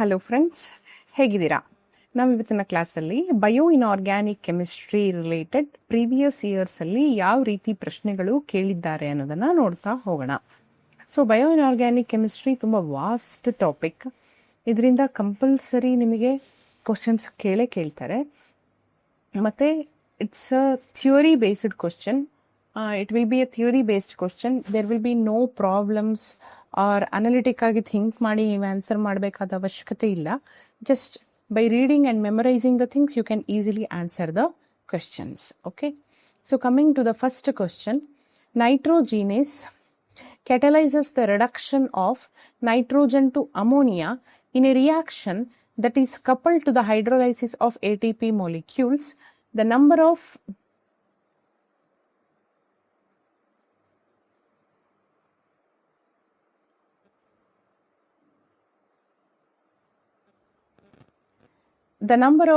Hello friends, ಹೇಗಿದ್ದೀರಾ? ನಾವು ಇವತ್ತಿನ ಕ್ಲಾಸಲ್ಲಿ bio inorganic chemistry related previous ಇಯರ್ಸಲ್ಲಿ ಯಾವ ರೀತಿ ಪ್ರಶ್ನೆಗಳು ಕೇಳಿದ್ದಾರೆ ಅನ್ನೋದನ್ನು ನೋಡ್ತಾ ಹೋಗೋಣ. ಸೊ ಬಯೋ ಇನ್ಆರ್ಗ್ಯಾನಿಕ್ ಕೆಮಿಸ್ಟ್ರಿ ತುಂಬ ವಾಸ್ಟ್ ಟಾಪಿಕ್. ಇದರಿಂದ ಕಂಪಲ್ಸರಿ ನಿಮಗೆ ಕ್ವಶನ್ಸ್ ಕೇಳ್ತಾರೆ. ಮತ್ತು it's a theory based question. It will be a theory based question. There will be no problems or analytic ಆಗಿ ಥಿಂಕ್ ಮಾಡಿ ನೀವು ಆನ್ಸರ್ ಮಾಡಬೇಕಾದ ಅವಶ್ಯಕತೆ ಇಲ್ಲ. Just by reading and memorizing the things, you can easily answer the questions. Okay. So coming to the first question, nitrogenase catalyzes the reduction of nitrogen to ammonia in a reaction that is coupled to the hydrolysis of ATP molecules. The number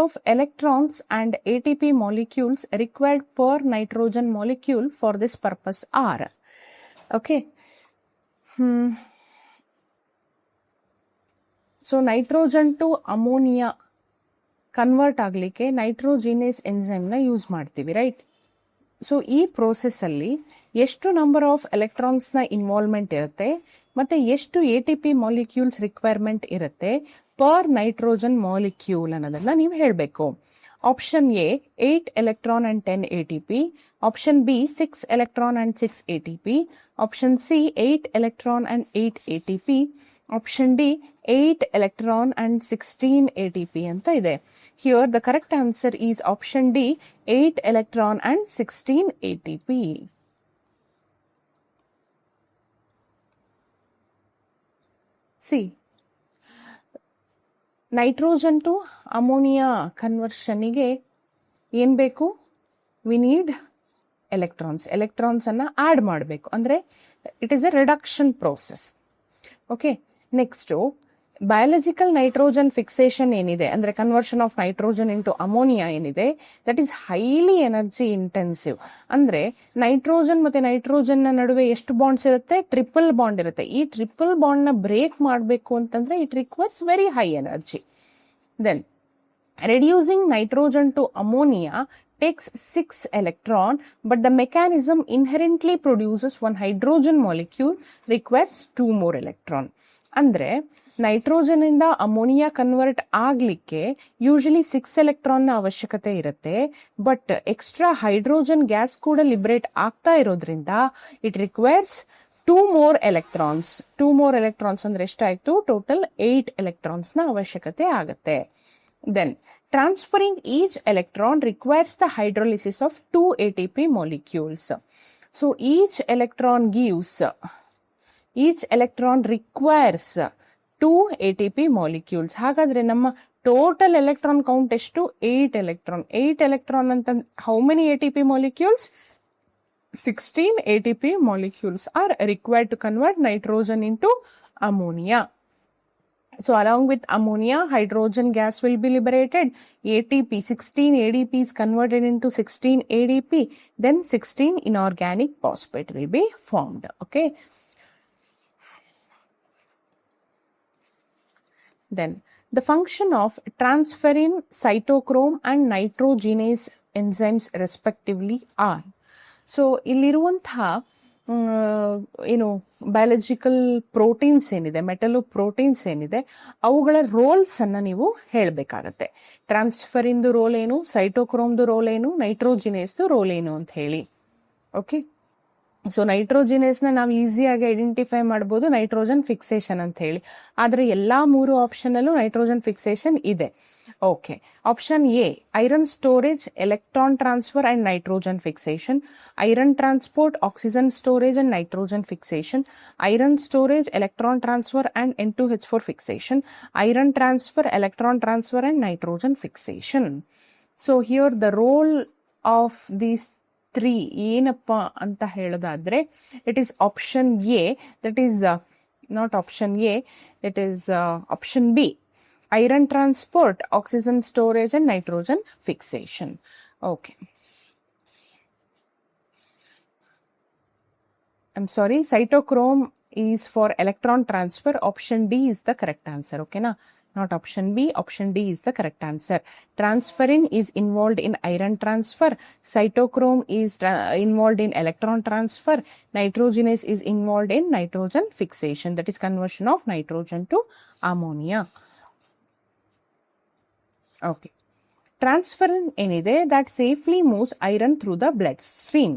of electrons and ATP molecules required per nitrogen molecule for this purpose are. Okay. So nitrogen to ammonia convert ಆಗಲಿಕ್ಕೆ nitrogenase ಎಂಜೈಮ್ನ use ಮಾಡ್ತೀವಿ, right? So ಈ ಪ್ರೋಸೆಸ್ಸಲ್ಲಿ ಎಷ್ಟು number of ಎಲೆಕ್ಟ್ರಾನ್ಸ್ನ involvement ಇರುತ್ತೆ ಮತ್ತು ಎಷ್ಟು ATP molecules requirement ಇರುತ್ತೆ per nitrogen molecule ಅನ್ನೋದನ್ನು ನೀವು ಹೇಳಬೇಕು. Option A 8 electron and 10 ATP, option B 6 electron and 6 ATP, option C 8 electron and 8 ATP, option D 8 electron and 16 ATP ಅಂತ ಇದೆ. Here the correct answer is option D 8 electron and 16 ATP. See nitrogen to ammonia ಕನ್ವರ್ಷನಿಗೆ ಏನು ಬೇಕು? We need ಎಲೆಕ್ಟ್ರಾನ್ಸನ್ನು add ಮಾಡಬೇಕು. ಅಂದರೆ it is A reduction process. Okay. Next biological nitrogen fixation ಏನಿದೆ, ಅಂದರೆ conversion of nitrogen into ammonia ಏನಿದೆ, that is highly energy intensive. ಅಂದರೆ ನೈಟ್ರೋಜನ್ ಮತ್ತು ನೈಟ್ರೋಜನ್ನ ನಡುವೆ ಎಷ್ಟು ಬಾಂಡ್ಸ್ ಇರುತ್ತೆ? ಟ್ರಿಪಲ್ ಬಾಂಡ್ ಇರುತ್ತೆ. ಈ ಟ್ರಿಪಲ್ ಬಾಂಡ್ನ ಬ್ರೇಕ್ ಮಾಡಬೇಕು ಅಂತಂದರೆ it requires very high energy. Then reducing nitrogen to ammonia takes 6 electron, but the mechanism inherently produces one hydrogen molecule requires 2 more electron. ಅಂದರೆ ನೈಟ್ರೋಜನ್ ಇಂದ ಅಮೋನಿಯಾ ಕನ್ವರ್ಟ್ ಆಗಲಿಕ್ಕೆ usually 6 ಎಲೆಕ್ಟ್ರಾನ್ನ ಅವಶ್ಯಕತೆ ಇರುತ್ತೆ. ಬಟ್ ಎಕ್ಸ್ಟ್ರಾ ಹೈಡ್ರೋಜನ್ ಗ್ಯಾಸ್ ಕೂಡ liberate ಆಗ್ತಾ ಇರೋದ್ರಿಂದ it requires 2 more electrons. 2 more electrons ಅಂದರೆ ಎಷ್ಟಾಯಿತು? ಟೋಟಲ್ 8 electronsನ ಅವಶ್ಯಕತೆ ಆಗುತ್ತೆ. Then transferring each electron requires the hydrolysis of 2 ATP molecules. So each electron requires 2 ATP molecules. ಹಾಗಾದ್ರೆ ನಮ್ಮ ಟೋಟಲ್ ಎಲೆಕ್ಟ್ರಾನ್ ಕೌಂಟ್ ಎಷ್ಟು? 8 electron. 8 electron ಅಂತ how many ATP molecules? 16 ATP molecules are required to convert nitrogen into ammonia. So along with ammonia, hydrogen gas will be liberated. ATP, 16 ADP is converted into 16 ADP. Then 16 inorganic phosphate will be formed. Okay. Then the function of transferrin, cytochrome and nitrogenase enzymes respectively are. So ಇಲ್ಲಿರುವಂತಹ biological proteins ಏನಿದೆ, ಮೆಟಲೋ proteins ಏನಿದೆ, ಅವುಗಳ ರೋಲ್ಸನ್ನು ನೀವು ಹೇಳಬೇಕಾಗತ್ತೆ. ಟ್ರಾನ್ಸ್ಫರಿಂದು roll ಏನು, ಸೈಟೋಕ್ರೋಮ್ದು roll ಏನು, ನೈಟ್ರೋಜಿನೇಸ್ದು roll ಏನು ಅಂತ ಹೇಳಿ. ಓಕೆ. ಸೊ ನೈಟ್ರೋಜಿನೇಸ್ನ ನಾವು ಈಸಿಯಾಗಿ ಐಡೆಂಟಿಫೈ ಮಾಡ್ಬೋದು ನೈಟ್ರೋಜನ್ ಫಿಕ್ಸೇಷನ್ ಅಂತ ಹೇಳಿ. ಆದರೆ ಎಲ್ಲ 3 ಆಪ್ಷನಲ್ಲೂ ನೈಟ್ರೋಜನ್ ಫಿಕ್ಸೇಷನ್ ಇದೆ. Okay. Option A iron storage, electron transfer and nitrogen fixation, iron transport, oxygen storage and nitrogen fixation, iron storage, electron transfer and N2H4 fixation, iron transfer, electron transfer and nitrogen fixation. So here the role of these 3 ಏನಪ್ಪ ಅಂತ ಹೇಳೋದಾದ್ರೆ it is option A, that is not option A, it is option B, iron transport, oxygen storage and nitrogen fixation. Okay. I'm sorry, cytochrome is for electron transfer. Option D is the correct answer. Okay na? Not option B. Option D is the correct answer. Transferrin is involved in iron transfer. Cytochrome is involved in electron transfer. Nitrogenase is involved in nitrogen fixation. That is conversion of nitrogen to ammonia. Okay. Transferrin ಏನಿದೆ that safely moves iron through the bloodstream.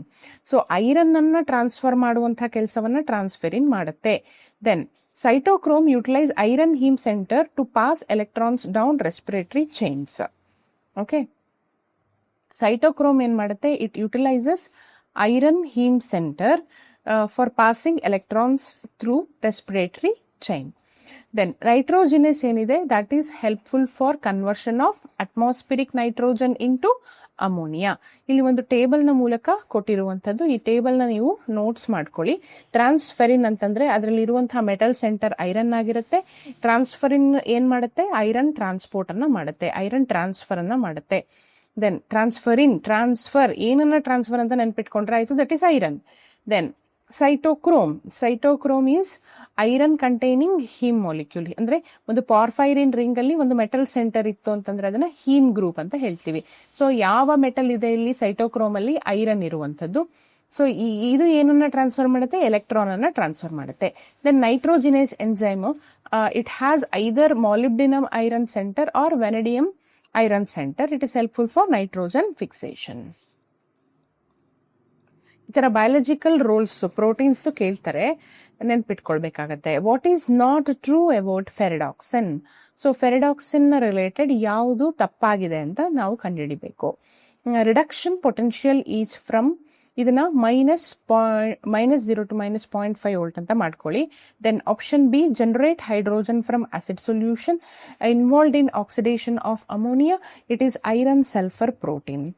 So iron ಅನ್ನ transfer ಮಾಡುವಂತಹ ಕೆಲಸವನ್ನ transferrin ಮಾಡುತ್ತೆ. Then cytochrome utilise iron haem centre to pass electrons down respiratory chains. Okay, cytochrome ಏನ್ ಮಾಡುತ್ತೆ, it utilises iron haem centre for passing electrons through respiratory chain. Then nitrogenase ಏನಿದೆ that is helpful for conversion of atmospheric nitrogen into ammonia. ಇಲ್ಲಿ ಒಂದು ಟೇಬಲ್ನ ಮೂಲಕ ಕೊಟ್ಟಿರುವಂಥದ್ದು. ಈ ಟೇಬಲ್ನ ನೀವು ನೋಟ್ಸ್ ಮಾಡ್ಕೊಳ್ಳಿ. ಟ್ರಾನ್ಸ್ಫೆರಿನ್ ಅಂತಂದ್ರೆ ಅದರಲ್ಲಿ ಇರುವಂತಹ ಮೆಟಲ್ ಸೆಂಟರ್ ಐರನ್ ಆಗಿರುತ್ತೆ. ಟ್ರಾನ್ಸ್ಫರಿನ್ ಏನ್ ಮಾಡುತ್ತೆ, ಐರನ್ ಟ್ರಾನ್ಸ್ಪೋರ್ಟ್ ಅನ್ನ ಮಾಡುತ್ತೆ, ಐರನ್ ಟ್ರಾನ್ಸ್ಫರ್ ಅನ್ನ ಮಾಡುತ್ತೆ. ದೆನ್ ಟ್ರಾನ್ಸ್ಫರ್ ಏನನ್ನ ಟ್ರಾನ್ಸ್ಫರ್ ಅಂತ ನೆನ್ಪಿಟ್ಕೊಂಡ್ರೆ ಆಯ್ತು, that is iron. Then cytochrome is iron containing haem molecule. ಅಂದ್ರೆ ಒಂದು ಪಾರ್ಫೈರಿನ್ ರಿಂಗ್ ಅಲ್ಲಿ ಒಂದು ಮೆಟಲ್ ಸೆಂಟರ್ ಇತ್ತು ಅಂತಂದ್ರೆ ಅದನ್ನ ಹೀಮ್ ಗ್ರೂಪ್ ಅಂತ ಹೇಳ್ತೀವಿ. ಸೊ ಯಾವ ಮೆಟಲ್ ಇದೆ ಇಲ್ಲಿ, ಸೈಟೋಕ್ರೋಮ್ ಅಲ್ಲಿ ಐರನ್ ಇರುವಂತದ್ದು. ಸೊ ಇದು ಏನನ್ನ ಟ್ರಾನ್ಸ್ಫರ್ ಮಾಡುತ್ತೆ, ಎಲೆಕ್ಟ್ರಾನ್ ಅನ್ನ ಟ್ರಾನ್ಸ್ಫರ್ ಮಾಡುತ್ತೆ. Then nitrogenase enzyme, it has either molybdenum iron centre or vanadium iron centre. It is helpful for nitrogen fixation. ಈ ತರ ಬಯಾಲಜಿಕಲ್ ರೋಲ್ಸ್ ಪ್ರೋಟೀನ್ಸ್ ಕೇಳ್ತಾರೆ, ನೆನ್ಪಿಟ್ಕೊಳ್ಬೇಕಾಗತ್ತೆ. What is not true about ferredoxin? So ferredoxin related ಯಾವುದು ತಪ್ಪಾಗಿದೆ ಅಂತ ನಾವು ಕಂಡುಹಿಡಿಬೇಕು. Reduction potential is from, ಇದನ್ನ -0 to -0.5 ವೋಲ್ಟ್ ಅಂತ ಮಾಡ್ಕೊಳ್ಳಿ. Then option B, generate hydrogen from acid solution involved in oxidation of ammonia. It is iron sulphur protein.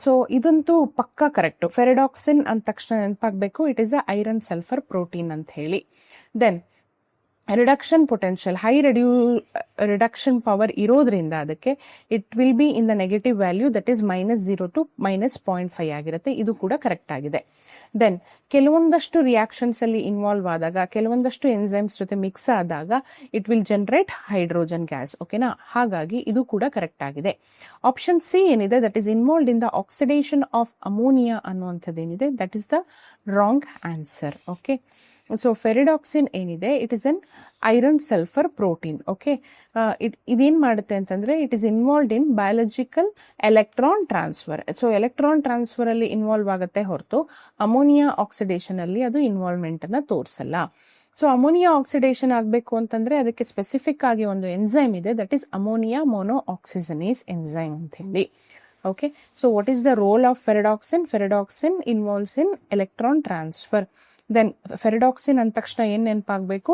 So ಇದಂತೂ ಪಕ್ಕಾ ಕರೆಕ್ಟ್. ಫೆರಿಡಾಕ್ಸಿನ್ ಅಂದ ತಕ್ಷಣ ನೆನಪಾಗಬೇಕು, it is a iron sulphur protein ಅಂತ ಹೇಳಿ. Then reduction potential, high reduction power ಇರೋದ್ರಿಂದ ಅದಕ್ಕೆ it will be in the negative value, that is -0 to -0.5 ಆಗಿರುತ್ತೆ. ಇದು ಕೂಡ ಕರೆಕ್ಟ್ ಆಗಿದೆ. ದೆನ್ ಕೆಲವೊಂದಷ್ಟು ರಿಯಾಕ್ಷನ್ಸ್ ಅಲ್ಲಿ ಇನ್ವಾಲ್ವ್ ಆದಾಗ, ಕೆಲವೊಂದಷ್ಟು ಎನ್ಸೈಮ್ಸ್ ಜೊತೆ ಮಿಕ್ಸ್ ಆದಾಗ it will generate hydrogen gas. ಓಕೆನಾ, ಹಾಗಾಗಿ ಇದು ಕೂಡ ಕರೆಕ್ಟ್ ಆಗಿದೆ. ಆಪ್ಷನ್ ಸಿ ಏನಿದೆ, that is involved in the oxidation of ammonia ಅನ್ನುವಂಥದ್ದು ಏನಿದೆ, that is the wrong answer. Okay, so ferredoxin ಏನಿದೆ, it is an iron sulphur protein. Okay, ಇದೇನ್ ಮಾಡುತ್ತೆ ಅಂತಂದ್ರೆ it is involved in biological electron transfer. So electron transfer ಅಲ್ಲಿ involve ಆಗುತ್ತೆ ಹೊರತು ammonia oxidation ಅಲ್ಲಿ ಅದು ಇನ್ವಾಲ್ವ್ಮೆಂಟ್ ಅನ್ನ ತೋರಿಸಲ್ಲ. ಸೊ ಅಮೋನಿಯಾ ಆಕ್ಸಿಡೇಷನ್ ಆಗಬೇಕು ಅಂತಂದ್ರೆ ಅದಕ್ಕೆ ಸ್ಪೆಸಿಫಿಕ್ ಆಗಿ ಒಂದು ಎನ್ಸೈಮ್ ಇದೆ, that is ammonia monooxygenase enzyme ಅಂತ ಹೇಳಿ. Okay, so what is the role of ferredoxin? Ferredoxin involves in electron transfer. Then ferredoxin ಅಂದ ತಕ್ಷಣ ಏನ್ ನೆನಪಾಗಬೇಕು,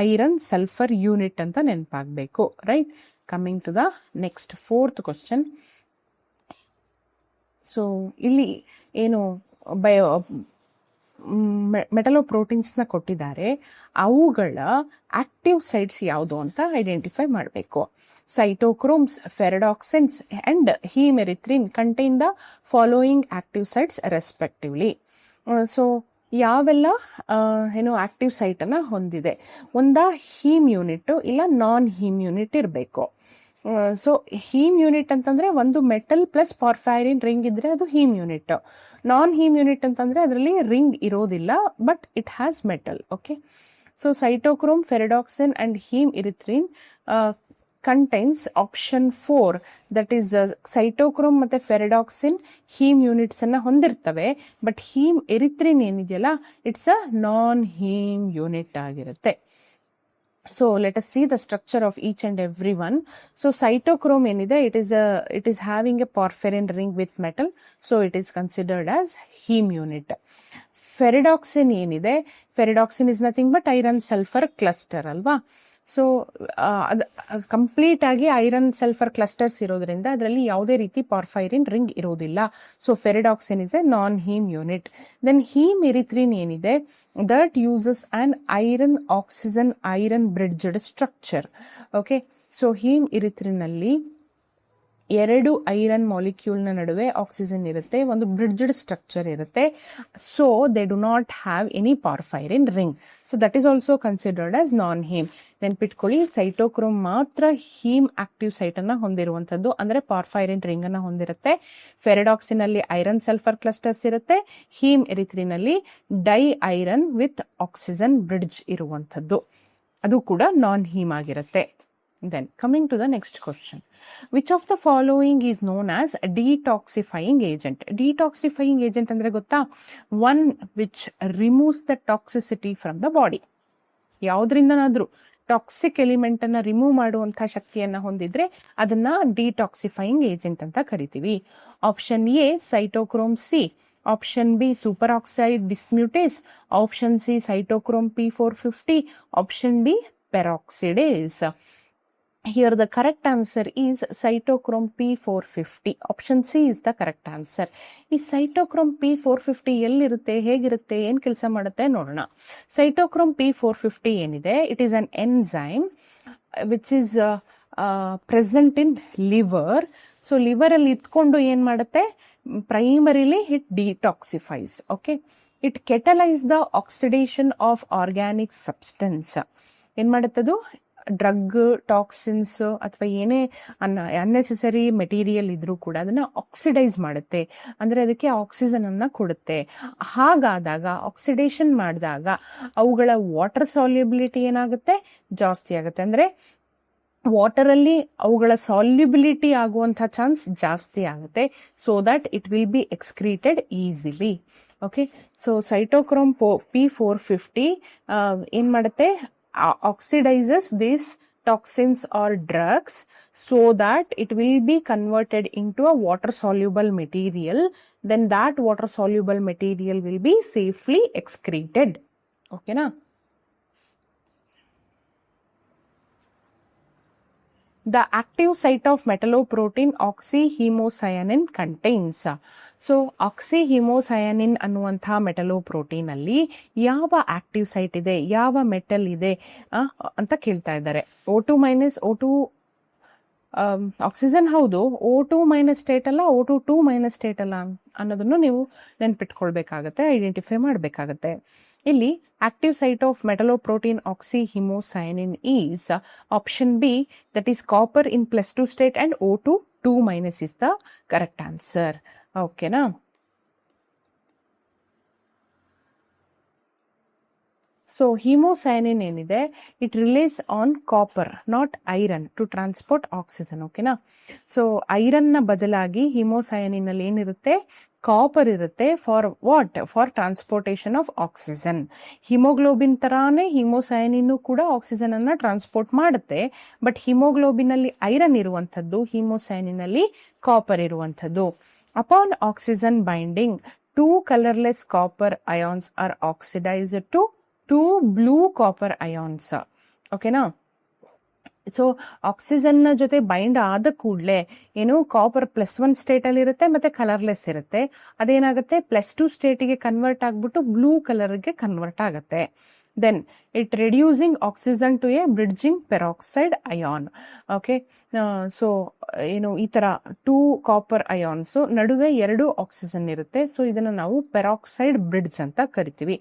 ಐರನ್ ಸಲ್ಫರ್ ಯೂನಿಟ್ ಅಂತ ನೆನಪಾಗಬೇಕು. Right, coming to the next 4th question. So ಇಲ್ಲಿ ಏನು ಮೆಟಲೋಪ್ರೋಟೀನ್ಸ್ನ ಕೊಟ್ಟಿದ್ದಾರೆ, ಅವುಗಳ ಆಕ್ಟಿವ್ ಸೈಟ್ಸ್ ಯಾವುದು ಅಂತ ಐಡೆಂಟಿಫೈ ಮಾಡಬೇಕು. Cytochromes, ferredoxins and haemerythrin contain the following active sites respectively. So ಯಾವೆಲ್ಲ ಆಕ್ಟಿವ್ ಸೈಟ್ ಅನ್ನ ಹೊಂದಿದೆ, ಒಂದ ಹೀಮ್ ಯೂನಿಟ್ ಇಲ್ಲ ನಾನ್ ಹೀಮ್ ಯೂನಿಟ್ ಇರಬೇಕು. ಸೊ ಹೀಮ್ ಯೂನಿಟ್ ಅಂತಂದ್ರೆ ಒಂದು ಮೆಟಲ್ ಪ್ಲಸ್ ಪಾರ್ಫೈರಿನ್ ರಿಂಗ್ ಇದ್ರೆ ಅದು haem unit. Non him unit ಅಂತಂದ್ರೆ ಅದರಲ್ಲಿ ರಿಂಗ್ ಇರೋದಿಲ್ಲ, but it has metal. Okay, so cytochrome, ferredoxin and haemerythrin contains option 4, that is cytochrome ಮತ್ತೆ ಫೆರಿಡಾಕ್ಸಿನ್ him units ಅನ್ನ ಹೊಂದಿರ್ತವೆ, ಬಟ್ ಹೀಮ್ ಎರಿಥ್ರಿನ್ ಏನಿದೆಯಲ್ಲ it's a non him unit ಆಗಿರುತ್ತೆ. So let us see the structure of each and every one. So cytochrome ಏನಿದೆ, it is having a porphyrin ring with metal, so it is considered as heme unit. Ferredoxin ಏನಿದೆ, ferredoxin is nothing but iron sulfur cluster ಅಲ್ವಾ. So complete ಆಗಿ iron sulphur clusters ಇರೋದ್ರಿಂದ ಅದರಲ್ಲಿ ಯಾವುದೇ ರೀತಿ porphyrin ring ಇರೋದಿಲ್ಲ. So ferredoxin is a non him unit. Then hemerythrin ಏನಿದೆ, that uses an iron oxygen iron bridged structure. Okay, so hemerythrin ಅಲ್ಲಿ ಎರಡು ಐರನ್ ಮಾಲಿಕ್ಯೂಲ್ನ ನಡುವೆ ಆಕ್ಸಿಜನ್ ಇರುತ್ತೆ, ಒಂದು ಬ್ರಿಡ್ಜ್ಡ್ ಸ್ಟ್ರಕ್ಚರ್ ಇರುತ್ತೆ. So they do not have any porphyrin ring. So that is also considered as non heme. ನೆನ್ಪಿಟ್ಕೊಳ್ಳಿ, cytochrome ಮಾತ್ರ him active site ಅನ್ನ ಹೊಂದಿರುವಂಥದ್ದು, ಅಂದ್ರೆ ಪಾರ್ಫೈರಿನ್ ರಿಂಗ್ ಅನ್ನ ಹೊಂದಿರುತ್ತೆ. ಫೆರಡಾಕ್ಸಿನಲ್ಲಿ ಐರನ್ ಸಲ್ಫರ್ ಕ್ಲಸ್ಟರ್ಸ್ ಇರುತ್ತೆ, ಹೀಮ್ ಎರಿಥ್ರಿನಲ್ಲಿ di iron with oxygen bridge ಇರುವಂಥದ್ದು, ಅದು ಕೂಡ ನಾನ್ ಹೀಮ್ ಆಗಿರುತ್ತೆ. Then coming to the next question, which of the following is known as a detoxifying agent? Detoxifying agent ಅಂದ್ರೆ ಗೊತ್ತಾ? One which removes the toxicity from the body. ಯಾವುದರಿಂದನಾದ್ರೂ toxic element ಅನ್ನ remove ಮಾಡುವಂಥ ಶಕ್ತಿಯನ್ನ ಹೊಂದಿದ್ರೆ ಅದನ್ನ detoxifying agent ಅಂತ ಕರಿತೀವಿ. Option A cytochrome C, option B super oxide dismutase, option C cytochrome P450, option D peroxidase. Here the correct answer is cytochrome P450. Option C is the correct answer. ಈ cytochrome P450 ಎಲ್ಲಿರುತ್ತೆ, ಹೇಗಿರುತ್ತೆ, ಏನು ಕೆಲಸ ಮಾಡುತ್ತೆ ನೋಡೋಣ. cytochrome P450 ಏನಿದೆ, it is an enzyme which is present in liver. So liver ಅಲ್ಲಿ ಇತ್ಕೊಂಡು ಏನು ಮಾಡುತ್ತೆ, primarily it detoxifies. Okay, it catalyses the oxidation of organic substance. ಏನು ಮಾಡುತ್ತದು, ಡ್ರಗ್, ಟಾಕ್ಸಿನ್ಸ್ ಅಥವಾ ಏನೇ ಅನ್ನೆಸೆಸರಿ ಮೆಟೀರಿಯಲ್ ಇದ್ರೂ ಕೂಡ ಅದನ್ನ ಆಕ್ಸಿಡೈಸ್ ಮಾಡುತ್ತೆ, ಅಂದ್ರೆ ಅದಕ್ಕೆ ಆಕ್ಸಿಜನ್ ಅನ್ನ ಕೊಡುತ್ತೆ. ಹಾಗಾದಾಗ ಆಕ್ಸಿಡೇಷನ್ ಮಾಡಿದಾಗ ಅವುಗಳ ವಾಟರ್ ಸಾಲ್ಯುಬಿಲಿಟಿ ಏನಾಗುತ್ತೆ, ಜಾಸ್ತಿ ಆಗುತ್ತೆ. ಅಂದ್ರೆ ವಾಟರಲ್ಲಿ ಅವುಗಳ ಸಾಲ್ಯುಬಿಲಿಟಿ ಆಗುವಂಥ ಚಾನ್ಸ್ ಜಾಸ್ತಿ ಆಗುತ್ತೆ. So that it will be excreted easily. Okay, so cytochrome P450 ಏನ್ ಮಾಡುತ್ತೆ, oxidizes these toxins or drugs so that it will be converted into a water soluble material. Then that water soluble material will be safely excreted. Okay na? The active site of metalloprotein oxyhemocyanin contains. So oxyhemocyanin ಅನ್ನುವಂಥ metalloprotein ಅಲ್ಲಿ ಯಾವ active site ಇದೆ, ಯಾವ metal ಇದೆ ಅಂತ ಕೇಳ್ತಾ ಇದ್ದಾರೆ. O2- oxygen ಹೌದು, O2- ಸ್ಟೇಟ್ ಅಲ್ಲ, O2- ಸ್ಟೇಟ್ ಅಲ್ಲ ಅನ್ನೋದನ್ನು ನೀವು ನೆನ್ಪಿಟ್ಕೊಳ್ಬೇಕಾಗತ್ತೆ, ಐಡೆಂಟಿಫೈ ಮಾಡಬೇಕಾಗತ್ತೆ. ಇಲ್ಲಿ active site of metalloprotein oxyhemocyanin is option B, that is copper in +2 state and O2- is the correct answer. ಓಕೆನಾ? ಸೊ ಹಿಮೋಸಯಾನಿನ್ ಏನಿದೆ, it relies on copper not iron to transport oxygen. ಓಕೆನಾ? So ಐರನ್ನ ಬದಲಾಗಿ hemocyanin ಅಲ್ಲಿ ಏನಿರುತ್ತೆ, copper ಇರುತ್ತೆ. For what? For transportation of oxygen. Hemoglobin ತರಾನೇ hemocyanin ಕೂಡ ಆಕ್ಸಿಜನ್ ಅನ್ನ ಟ್ರಾನ್ಸ್ಪೋರ್ಟ್ ಮಾಡುತ್ತೆ. ಬಟ್ ಹಿಮೋಗ್ಲೋಬಿನ್ ಅಲ್ಲಿ ಐರನ್ ಇರುವಂಥದ್ದು, ಹಿಮೋಸಯಾನಿನ್ ಅಲ್ಲಿ ಕಾಪರ್ ಇರುವಂಥದ್ದು. Upon oxygen binding, 2 colorless copper ions are oxidized to 2 blue copper ions. ಓಕೆನಾ? ಸೊ ಆಕ್ಸಿಜನ್ ನ ಜೊತೆ ಬೈಂಡ್ ಆದ ಕೂಡಲೇ ಏನು, ಕಾಪರ್ +1 ಸ್ಟೇಟ್ ಅಲ್ಲಿ ಇರುತ್ತೆ ಮತ್ತೆ ಕಲರ್ಲೆಸ್ ಇರುತ್ತೆ. ಅದೇನಾಗುತ್ತೆ, +2 ಸ್ಟೇಟಿಗೆ ಕನ್ವರ್ಟ್ ಆಗ್ಬಿಟ್ಟು ಬ್ಲೂ ಕಲರ್ಗೆ ಕನ್ವರ್ಟ್ ಆಗುತ್ತೆ. then it reducing oxygen to a bridging peroxide ion. Okay, so ಏನು ಈ ತರ 2 ಕಾಪರ್ ಅಯಾನ್ಸ್ ನಡುವೆ 2 ಆಕ್ಸಿಜನ್ ಇರುತ್ತೆ. ಸೊ ಇದನ್ನ ನಾವು ಪೆರಾಕ್ಸೈಡ್ ಬ್ರಿಡ್ಜ್ ಅಂತ ಕರಿತೀವಿ.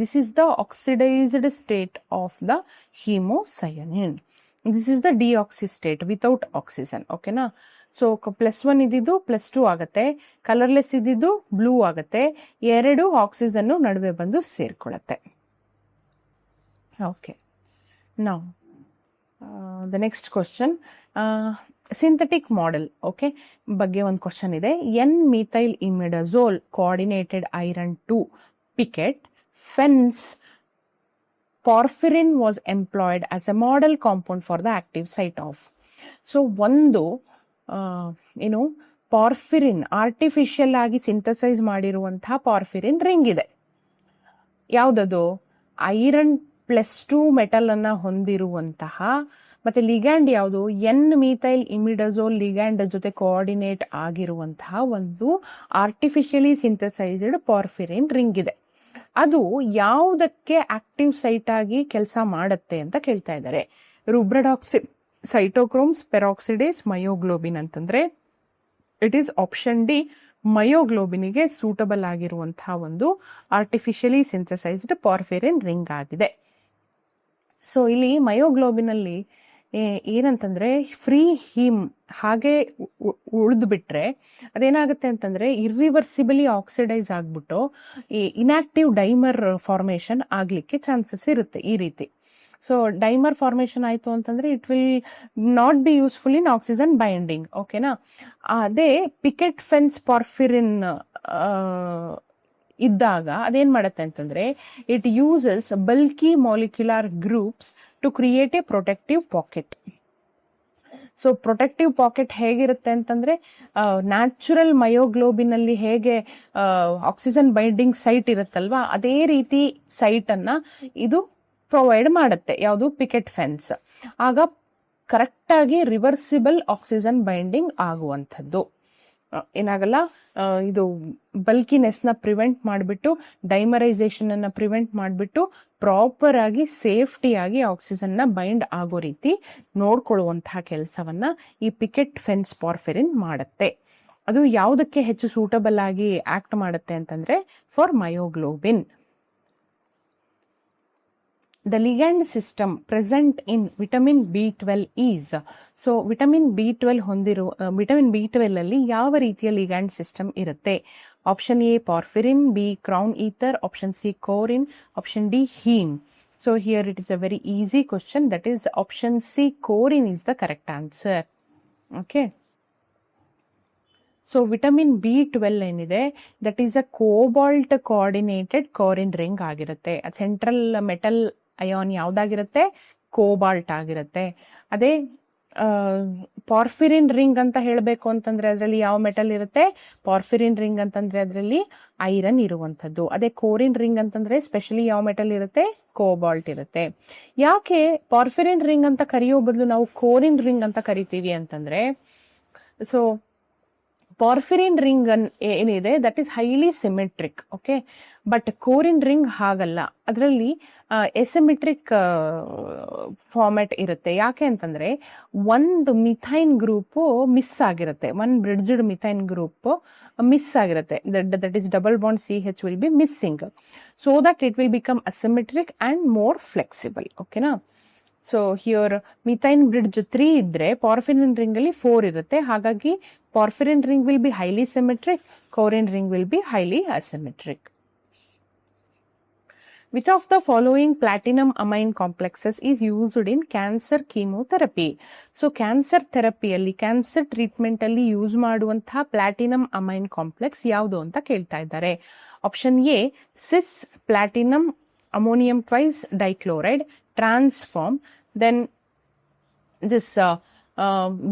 This is the oxidised state of the hemocyanin. This is the deoxy state without oxygen. ಓಕೆನಾ? ಸೊ +1 ಇದ್ದಿದ್ದು +2 ಆಗುತ್ತೆ, ಕಲರ್ಲೆಸ್ ಇದ್ದಿದ್ದು ಬ್ಲೂ ಆಗುತ್ತೆ, 2 ಆಕ್ಸಿಜನ್ ನಡುವೆ ಬಂದು ಸೇರ್ಕೊಳ್ಳುತ್ತೆ. Okay, now the next question, synthetic model okay ಬಗ್ಗೆ ಒಂದು ಕ್ವಶನ್ ಇದೆ. N-methyl imidazole coordinated iron 2 picket fence porphyrin was employed as a model compound for the active site of. So ಒಂದು ಏನು ಪಾರ್ಫಿರಿನ್ ಆರ್ಟಿಫಿಷಿಯಲ್ ಆಗಿ ಸಿಂಥಸೈಸ್ ಮಾಡಿರುವಂತಹ ಪಾರ್ಫಿರಿನ್ ರಿಂಗ್ ಇದೆ. ಯಾವುದದು? Iron +2 metal ಅನ್ನ ಹೊಂದಿರುವಂತಹ, ಮತ್ತೆ ಲಿಗ್ಯಾಂಡ್ ಯಾವುದು? N-methyl imidazole ಲಿಗ್ಯಾಂಡ್ ಜೊತೆ ಕೋಆರ್ಡಿನೇಟ್ ಆಗಿರುವಂತಹ ಒಂದು ಆರ್ಟಿಫಿಷಿಯಲಿ ಸಿಂಥಸೈಸ್ಡ್ ಪಾರ್ಫಿರಿನ್ ರಿಂಗ್ ಇದೆ. ಅದು ಯಾವುದಕ್ಕೆ ಆಕ್ಟಿವ್ ಸೈಟ್ ಆಗಿ ಕೆಲಸ ಮಾಡುತ್ತೆ ಅಂತ ಕೇಳ್ತಾ ಇದ್ದಾರೆ. ರುಬ್ರಡಾಕ್ಸಿ, ಸೈಟೋಕ್ರೋಮ್ಸ್, ಪೆರಾಕ್ಸಿಡೇಸ್, ಮಯೋಗ್ಲೋಬಿನ್ ಅಂತಂದ್ರೆ ಇಟ್ ಈಸ್ ಆಪ್ಷನ್ ಡಿ, ಮಯೋಗ್ಲೋಬಿನಿಗೆ ಸೂಟಬಲ್ ಆಗಿರುವಂತಹ ಒಂದು ಆರ್ಟಿಫಿಷಿಯಲಿ ಸಿಂಥಸೈಸ್ಡ್ ಪಾರ್ಫಿರಿನ್ ರಿಂಗ್ ಆಗಿದೆ. ಸೊ ಇಲ್ಲಿ ಮಯೋಗ್ಲೋಬಿನಲ್ಲಿ ಏನಂತಂದರೆ ಫ್ರೀ ಹೀಮ್ ಹಾಗೆ ಉಳಿದು ಬಿಟ್ಟರೆ ಅದೇನಾಗುತ್ತೆ ಅಂತಂದರೆ ಇರ್ರಿವರ್ಸಿಬಲಿ ಆಕ್ಸಿಡೈಸ್ ಆಗಿಬಿಟ್ಟು ಈ ಇನ್ಯಾಕ್ಟಿವ್ ಡೈಮರ್ ಫಾರ್ಮೇಷನ್ ಆಗಲಿಕ್ಕೆ ಚಾನ್ಸಸ್ ಇರುತ್ತೆ ಈ ರೀತಿ. ಸೊ ಡೈಮರ್ ಫಾರ್ಮೇಷನ್ ಆಯಿತು ಅಂತಂದರೆ it will not be useful in oxygen binding. ಓಕೆನಾ? ಅದೇ ಪಿಕೆಟ್ ಫೆನ್ಸ್ ಪಾರ್ಫಿರಿನ್ ಇದ್ದಾಗ ಅದೇನು ಮಾಡುತ್ತೆ ಅಂತಂದರೆ it uses bulky molecular groups to create a protective pocket. So protective pocket ಹೇಗಿರುತ್ತೆ ಅಂತಂದರೆ ನ್ಯಾಚುರಲ್ ಮಯೋಗ್ಲೋಬಿನಲ್ಲಿ ಹೇಗೆ ಆಕ್ಸಿಜನ್ ಬೈಂಡಿಂಗ್ ಸೈಟ್ ಇರುತ್ತಲ್ವಾ ಅದೇ ರೀತಿ ಸೈಟನ್ನು ಇದು ಪ್ರೊವೈಡ್ ಮಾಡುತ್ತೆ. ಯಾವುದು? Picket fence. ಆಗ ಕರೆಕ್ಟಾಗಿ ರಿವರ್ಸಿಬಲ್ ಆಕ್ಸಿಜನ್ ಬೈಂಡಿಂಗ್ ಆಗುವಂಥದ್ದು. ಏನಾಗಲ್ಲ, ಇದು ಬಲ್ಕಿನೆಸ್ನ ಪ್ರಿವೆಂಟ್ ಮಾಡಿಬಿಟ್ಟು ಡೈಮರೈಸೇಷನನ್ನು ಪ್ರಿವೆಂಟ್ ಮಾಡಿಬಿಟ್ಟು ಪ್ರಾಪರ್ ಆಗಿ ಸೇಫ್ಟಿಯಾಗಿ ಆಕ್ಸಿಜನ್ನ ಬೈಂಡ್ ಆಗೋ ರೀತಿ ನೋಡ್ಕೊಳ್ಳುವಂತಹ ಕೆಲಸವನ್ನು ಈ ಪಿಕೆಟ್ ಫೆನ್ಸ್ ಪಾರ್ಫಿರಿನ್ ಮಾಡುತ್ತೆ. ಅದು ಯಾವುದಕ್ಕೆ ಹೆಚ್ಚು ಸೂಟಬಲ್ ಆಗಿ ಆಕ್ಟ್ ಮಾಡುತ್ತೆ ಅಂತಂದರೆ for myoglobin. The ligand system present in vitamin B12 is. So vitamin B12 ಅಲ್ಲಿ ಯಾವ ರೀತಿಯ ಲಿಗ್ಯಾಂಡ್ ಸಿಸ್ಟಮ್ ಇರುತ್ತೆ? Option A porphyrin, B crown ether, option C corrin, option D heme. So here it is a very easy question. That is option C corrin is the correct answer. Okay. So vitamin B12 ಏನಿದೆ that is a cobalt coordinated corrin ring ಆಗಿರುತ್ತೆ. Central metal ion ಯಾವುದಾಗಿರುತ್ತೆ? Cobalt ಆಗಿರುತ್ತೆ. ಅದೇ ಪಾರ್ಫಿರಿನ್ ring ಅಂತ ಹೇಳಬೇಕು ಅಂತಂದರೆ ಅದರಲ್ಲಿ ಯಾವ ಮೆಟಲ್ ಇರುತ್ತೆ? ಪಾರ್ಫಿರಿನ್ ರಿಂಗ್ ಅಂತಂದರೆ ಅದರಲ್ಲಿ ಐರನ್ ಇರುವಂಥದ್ದು. ಅದೇ ಕೋರಿನ್ ರಿಂಗ್ ಅಂತಂದರೆ ಸ್ಪೆಷಲಿ ಯಾವ ಮೆಟಲ್ ಇರುತ್ತೆ? ಕೋಬಾಲ್ಟ್ ಇರುತ್ತೆ. ಯಾಕೆ ಪಾರ್ಫಿರಿನ್ ರಿಂಗ್ ಅಂತ ಕರೆಯೋ ಬದಲು ನಾವು ಕೋರಿನ್ ರಿಂಗ್ ಅಂತ ಕರಿತೀವಿ ಅಂತಂದರೆ, ಸೊ ಪಾರ್ಫಿರಿನ್ ರಿಂಗ್ ಏನಿದೆ that is highly symmetric. Okay. But corrin ring ಹಾಗಲ್ಲ, ಅದರಲ್ಲಿ ಎಸಿಮೆಟ್ರಿಕ್ ಫಾರ್ಮ್ಯಾಟ್ ಇರುತ್ತೆ. ಯಾಕೆ ಅಂತಂದರೆ ಒಂದು ಮಿಥೈನ್ ಗ್ರೂಪು ಮಿಸ್ ಆಗಿರುತ್ತೆ, one bridged methine group miss ಆಗಿರುತ್ತೆ. That is double bond CH will be missing, so that it will become asymmetric and more flexible. ಓಕೆನಾ? So here methine bridge 3 ಇದ್ದರೆ porphyrin ರಿಂಗಲ್ಲಿ 4 ಇರುತ್ತೆ. ಹಾಗಾಗಿ porphyrin ring will be highly symmetric, ಕೋರಿನ್ ring will be highly asymmetric. Which of the following platinum amine complexes is used in cancer chemotherapy? So cancer ಥೆರಪಿಯಲ್ಲಿ, cancer ಟ್ರೀಟ್ಮೆಂಟಲ್ಲಿ use ಮಾಡುವಂತಹ platinum amine complex ಯಾವುದು ಅಂತ ಕೇಳ್ತಾ ಇದ್ದಾರೆ. Option A cis platinum ammonium twice dichloride transform. Then this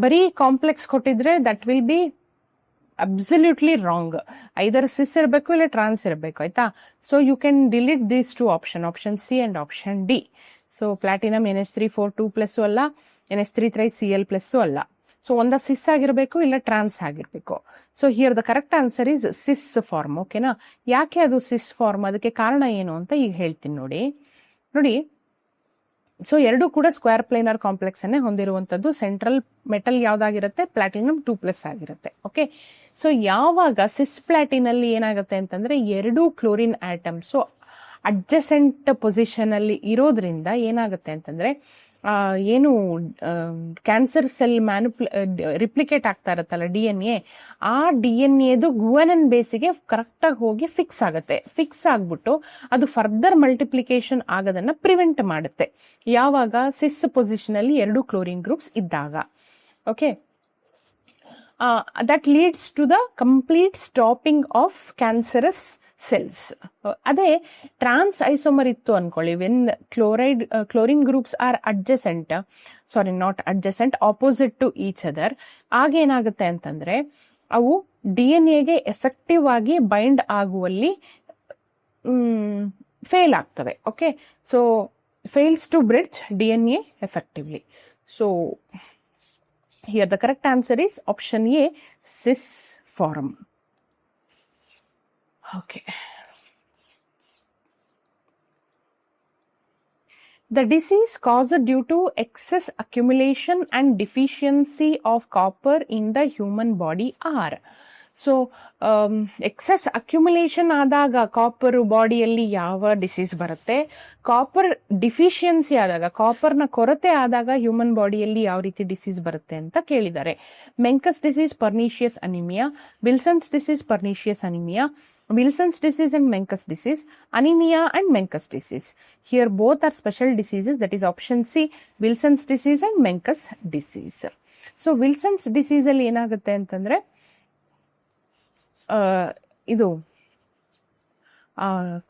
ಬರೀ complex ಕೊಟ್ಟಿದ್ರೆ that will be absolutely wrong. Either cis ಇರಬೇಕು ಇಲ್ಲ ಟ್ರಾನ್ಸ್ ಇರಬೇಕು, ಆಯ್ತಾ? So you can delete these two option C and option D. So platinum NH342+ ಅಲ್ಲ, NH3Cl+ ಅಲ್ಲ. So ಒಂದ ಸಿಸ್ ಆಗಿರಬೇಕು ಇಲ್ಲ ಟ್ರಾನ್ಸ್ ಆಗಿರಬೇಕು. So here the correct answer is cis form. ಓಕೆನಾ? ಯಾಕೆ ಅದು ಸಿಸ್ ಫಾರ್ಮ್? ಅದಕ್ಕೆ ಕಾರಣ ಏನು ಅಂತ ಈಗ ಹೇಳ್ತೀನಿ ನೋಡಿ. ಸೊ ಎರಡೂ ಕೂಡ ಸ್ಕ್ವೇರ್ ಪ್ಲೇನರ್ ಕಾಂಪ್ಲೆಕ್ಸ್ ಅನ್ನೇ ಹೊಂದಿರುವಂಥದ್ದು. ಸೆಂಟ್ರಲ್ ಮೆಟಲ್ ಯಾವುದಾಗಿರುತ್ತೆ? ಪ್ಲಾಟಿನಮ್ 2+ ಆಗಿರುತ್ತೆ. ಓಕೆ. ಸೊ ಯಾವಾಗ ಸಿಸ್ ಪ್ಲಾಟಿನಲ್ಲಿ ಏನಾಗುತ್ತೆ ಅಂತಂದರೆ ಎರಡೂ ಕ್ಲೋರಿನ್ ಆಟಮ್ಸು ಅಡ್ಜಸೆಂಟ್ ಪೊಸಿಷನಲ್ಲಿ ಇರೋದ್ರಿಂದ ಏನಾಗುತ್ತೆ ಅಂತಂದರೆ ಏನು ಕ್ಯಾನ್ಸರ್ ಸೆಲ್ ರಿಪ್ಲಿಕೇಟ್ ಆಗ್ತಾ ಇರುತ್ತಲ್ಲ DNA, ಆ DNAದು ಗುವಾನಿನ್ ಬೇಸಿಗೆ ಕರೆಕ್ಟಾಗಿ ಹೋಗಿ ಫಿಕ್ಸ್ ಆಗುತ್ತೆ. ಫಿಕ್ಸ್ ಆಗಿಬಿಟ್ಟು ಅದು ಫರ್ದರ್ ಮಲ್ಟಿಪ್ಲಿಕೇಶನ್ ಆಗೋದನ್ನು ಪ್ರಿವೆಂಟ್ ಮಾಡುತ್ತೆ ಯಾವಾಗ ಸಿಸ್ ಪೊಸಿಷನಲ್ಲಿ ಎರಡು ಕ್ಲೋರಿನ್ ಗ್ರೂಪ್ಸ್ ಇದ್ದಾಗ. Okay. that leads to the complete stopping of cancerous cells. ಅದೇ ಟ್ರಾನ್ಸ್ ಐಸೋಮರ್ ಇತ್ತು ಅನ್ಕೊಳ್ಳಿ, when chlorine groups are opposite to each other, ಆಗೇನಾಗುತ್ತೆ ಅಂತಂದ್ರೆ ಅವು DNA ಎಫೆಕ್ಟಿವ್ ಆಗಿ ಬೈಂಡ್ ಆಗುವಲ್ಲಿ ಫೇಲ್ ಆಗ್ತವೆ. Okay. So fails to bridge DNA effectively. So here the correct answer is option A, cis form. Okay. The disease caused due to excess accumulation and deficiency of copper in the human body are. So excess accumulation ಆದಾಗ copper ಬಾಡಿಯಲ್ಲಿ ಯಾವ disease ಬರುತ್ತೆ, copper deficiency ಆದಾಗ, ಕಾಪರ್ನ ಕೊರತೆ ಆದಾಗ human ಬಾಡಿಯಲ್ಲಿ ಯಾವ ರೀತಿ ಡಿಸೀಸ್ ಬರುತ್ತೆ ಅಂತ ಕೇಳಿದ್ದಾರೆ. Menkes disease, pernicious anaemia, Wilson's disease, pernicious anaemia, Wilson's disease and Menkes disease, anemia and Menkes disease. Here both are special diseases, that is option C, Wilson's disease and Menkes disease. So Wilson's disease ಅಲ್ಲಿ ಏನಾಗುತ್ತೆ ಅಂತಂದ್ರೆ ಇದು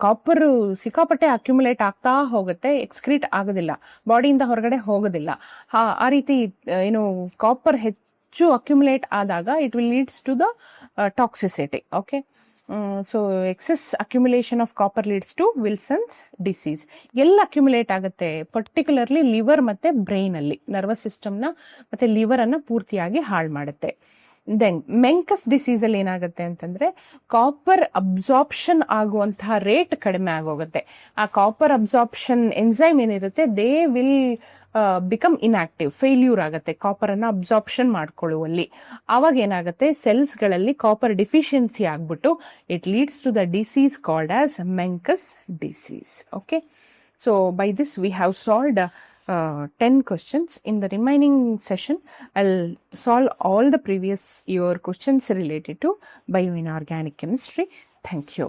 copper ಸಿಕ್ಕಾಪಟ್ಟೆ accumulate ಆಗ್ತಾ ಹೋಗುತ್ತೆ, excrete ಆಗೋದಿಲ್ಲ, ಬಾಡಿಯಿಂದ ಹೊರಗಡೆ ಹೋಗೋದಿಲ್ಲ. ಆ ರೀತಿ ಏನು ಕಾಪರ್ ಹೆಚ್ಚು ಅಕ್ಯುಮುಲೇಟ್ ಆದಾಗ it will leads to the toxicity. Okay, so excess accumulation of copper leads to Wilson's disease. ಎಲ್ಲ ಅಕ್ಯುಮುಲೇಟ್ ಆಗುತ್ತೆ, ಪರ್ಟಿಕ್ಯುಲರ್ಲಿ ಲಿವರ್ ಮತ್ತು ಬ್ರೈನಲ್ಲಿ, ನರ್ವಸ್ ಸಿಸ್ಟಮ್ನ ಮತ್ತು ಲಿವರನ್ನು ಪೂರ್ತಿಯಾಗಿ ಹಾಳು ಮಾಡುತ್ತೆ. ದೆನ್ ಮೆಂಕಸ್ ಡಿಸೀಸಲ್ಲಿ ಏನಾಗುತ್ತೆ ಅಂತಂದರೆ ಕಾಪರ್ ಅಬ್ಸಾರ್ಪ್ಷನ್ ಆಗುವಂತಹ ರೇಟ್ ಕಡಿಮೆ ಆಗೋಗುತ್ತೆ. ಆ ಕಾಪರ್ ಅಬ್ಸಾರ್ಪ್ಷನ್ ಎನ್ಸೈಮ್ ಏನಿರುತ್ತೆ they will become inactive, failure ಆಗುತ್ತೆ ಕಾಪರನ್ನು ಅಬ್ಸಾರ್ಪ್ಷನ್ ಮಾಡ್ಕೊಳ್ಳುವಲ್ಲಿ. ಆವಾಗ ಏನಾಗುತ್ತೆ, ಸೆಲ್ಸ್ಗಳಲ್ಲಿ ಕಾಪರ್ ಡಿಫಿಷಿಯನ್ಸಿ ಆಗ್ಬಿಟ್ಟು it leads to the disease called as Menkes disease. Okay, so by this we have solved 10 questions. In the remaining session, I'll solve all the previous year questions related to bioinorganic chemistry. Thank you.